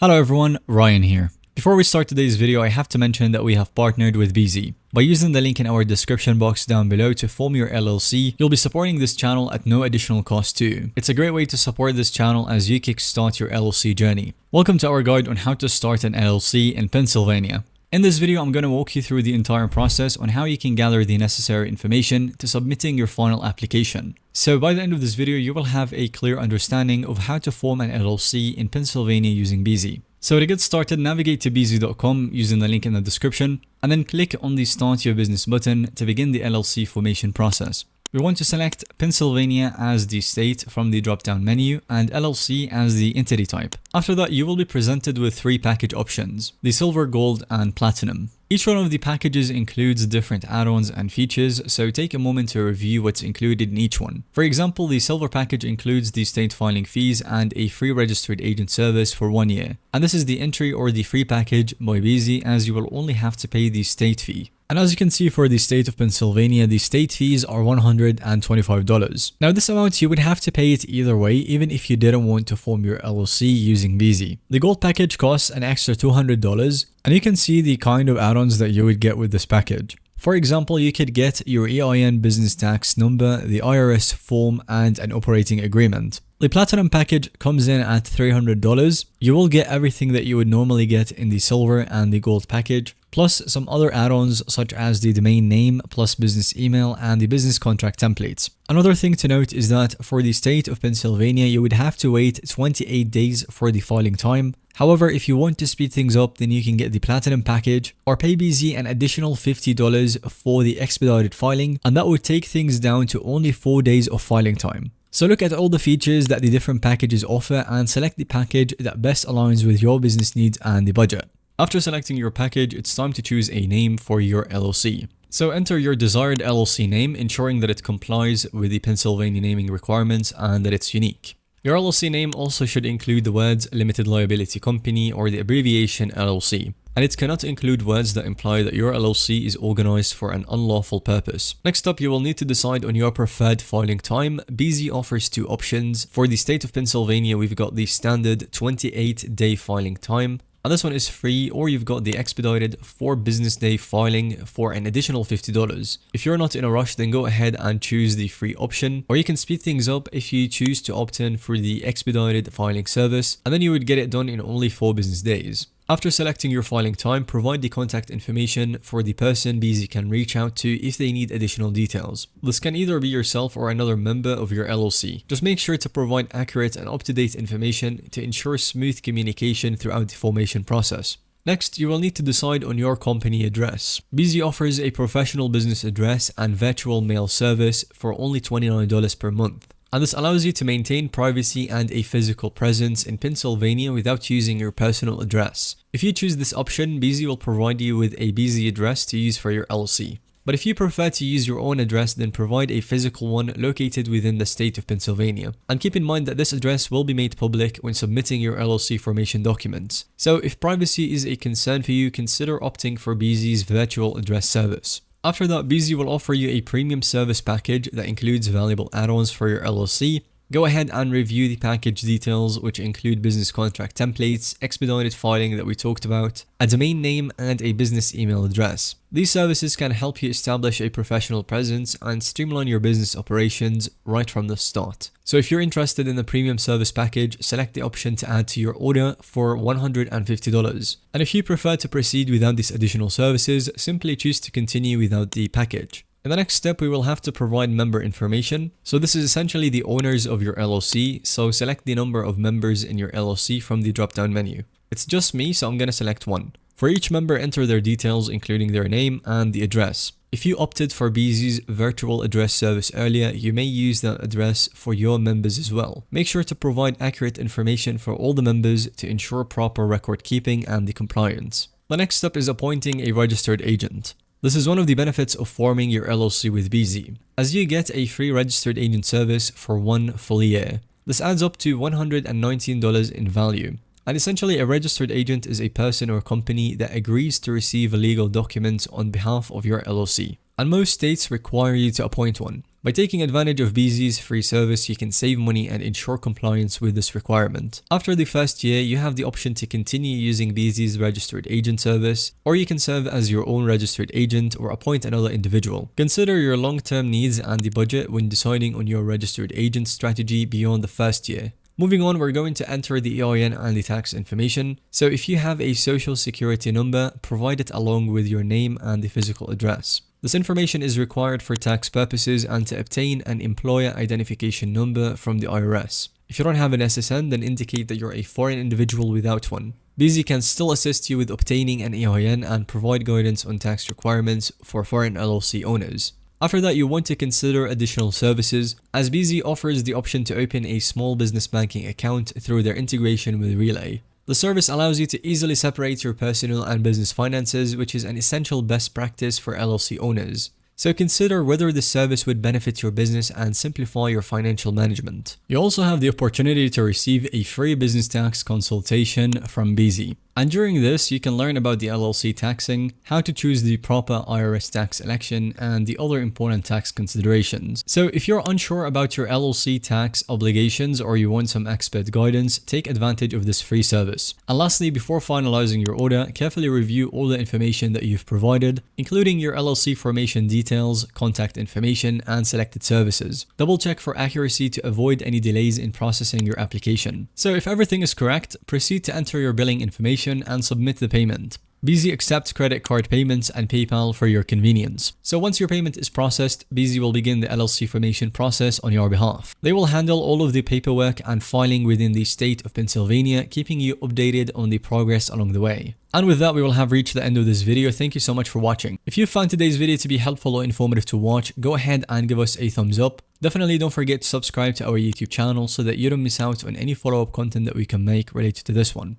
Hello everyone, Ryan here. Before we start today's video, I have to mention that we have partnered with Bizee. By using the link in our description box down below to form your LLC, you'll be supporting this channel at no additional cost too. It's a great way to support this channel as you kickstart your LLC journey. Welcome to our guide on how to start an LLC in Pennsylvania. In this video, I'm going to walk you through the entire process on how you can gather the necessary information to submitting your final application. So by the end of this video, you will have a clear understanding of how to form an LLC in Pennsylvania using Bizee. So to get started, navigate to bizee.com using the link in the description and then click on the Start Your Business button to begin the LLC formation process. We want to select Pennsylvania as the state from the drop-down menu and LLC as the entity type. After that, you will be presented with three package options: the Silver, Gold, and Platinum. Each one of the packages includes different add-ons and features, so take a moment to review what's included in each one. For example, the Silver package includes the state filing fees and a free registered agent service for 1 year. And this is the entry or the free package by Bizee, as you will only have to pay the state fee. And as you can see, for the state of Pennsylvania, the state fees are $125. Now this amount, you would have to pay it either way, even if you didn't want to form your LLC using Bizee. The Gold package costs an extra $200, and you can see the kind of add-ons that you would get with this package. For example, you could get your EIN business tax number, the IRS form, and an operating agreement. The Platinum package comes in at $300. You will get everything that you would normally get in the Silver and the Gold package, plus some other add-ons such as the domain name plus business email and the business contract templates. Another thing to note is that for the state of Pennsylvania, you would have to wait 28 days for the filing time. However, if you want to speed things up, then you can get the Platinum package or pay Bizee an additional $50 for the expedited filing, and that would take things down to only 4 days of filing time. So look at all the features that the different packages offer and select the package that best aligns with your business needs and the budget. After selecting your package, it's time to choose a name for your LLC. So enter your desired LLC name, ensuring that it complies with the Pennsylvania naming requirements and that it's unique. Your LLC name also should include the words Limited Liability Company or the abbreviation LLC. And it cannot include words that imply that your LLC is organized for an unlawful purpose. Next up, you will need to decide on your preferred filing time. Bizee offers two options. For the state of Pennsylvania, we've got the standard 28-day filing time, and this one is free, or you've got the expedited 4 business day filing for an additional $50. If you're not in a rush, then go ahead and choose the free option, or you can speed things up if you choose to opt in for the expedited filing service, and then you would get it done in only 4 business days. After selecting your filing time, provide the contact information for the person Bizee can reach out to if they need additional details. This can either be yourself or another member of your LLC. Just make sure to provide accurate and up-to-date information to ensure smooth communication throughout the formation process. Next, you will need to decide on your company address. Bizee offers a professional business address and virtual mail service for only $29 per month. And this allows you to maintain privacy and a physical presence in Pennsylvania without using your personal address. If you choose this option, Bizee will provide you with a Bizee address to use for your LLC. But if you prefer to use your own address, then provide a physical one located within the state of Pennsylvania. And keep in mind that this address will be made public when submitting your LLC formation documents. So if privacy is a concern for you, consider opting for Bizee's virtual address service. After that, Bizee will offer you a premium service package that includes valuable add-ons for your LLC. Go ahead and review the package details, which include business contract templates, expedited filing that we talked about, a domain name, and a business email address. These services can help you establish a professional presence and streamline your business operations right from the start. So if you're interested in the premium service package, select the option to add to your order for $150. And if you prefer to proceed without these additional services, simply choose to continue without the package. In the next step, we will have to provide member information. So this is essentially the owners of your LLC. So select the number of members in your LLC from the drop-down menu. It's just me, so I'm going to select 1. For each member, enter their details, including their name and the address. If you opted for Bizee's virtual address service earlier, you may use that address for your members as well. Make sure to provide accurate information for all the members to ensure proper record keeping and the compliance. The next step is appointing a registered agent. This is one of the benefits of forming your LLC with Bizee, as you get a free registered agent service for 1 full year. This adds up to $119 in value. And essentially, a registered agent is a person or company that agrees to receive legal documents on behalf of your LLC. and most states require you to appoint one. By taking advantage of Bizee's free service, you can save money and ensure compliance with this requirement. After the first year, you have the option to continue using Bizee's registered agent service, or you can serve as your own registered agent or appoint another individual. Consider your long-term needs and the budget when deciding on your registered agent strategy beyond the first year. Moving on, we're going to enter the EIN and the tax information. So if you have a social security number, provide it along with your name and the physical address. This information is required for tax purposes and to obtain an employer identification number from the IRS. If you don't have an SSN, then indicate that you're a foreign individual without one. Bizee can still assist you with obtaining an EIN and provide guidance on tax requirements for foreign LLC owners. After that, you want to consider additional services, as Bizee offers the option to open a small business banking account through their integration with Relay. The service allows you to easily separate your personal and business finances, which is an essential best practice for LLC owners. So consider whether this service would benefit your business and simplify your financial management. You also have the opportunity to receive a free business tax consultation from Bizee. And during this, you can learn about the LLC taxing, how to choose the proper IRS tax election, and the other important tax considerations. So if you're unsure about your LLC tax obligations or you want some expert guidance, take advantage of this free service. And lastly, before finalizing your order, carefully review all the information that you've provided, including your LLC formation details, contact information, and selected services. Double check for accuracy to avoid any delays in processing your application. So if everything is correct, proceed to enter your billing information and submit the payment. Bizee accepts credit card payments and PayPal for your convenience. So once your payment is processed, Bizee will begin the LLC formation process on your behalf. They will handle all of the paperwork and filing within the state of Pennsylvania, keeping you updated on the progress along the way. And with that, we will have reached the end of this video. Thank you so much for watching. If you found today's video to be helpful or informative to watch, go ahead and give us a thumbs up. Definitely don't forget to subscribe to our YouTube channel so that you don't miss out on any follow-up content that we can make related to this one.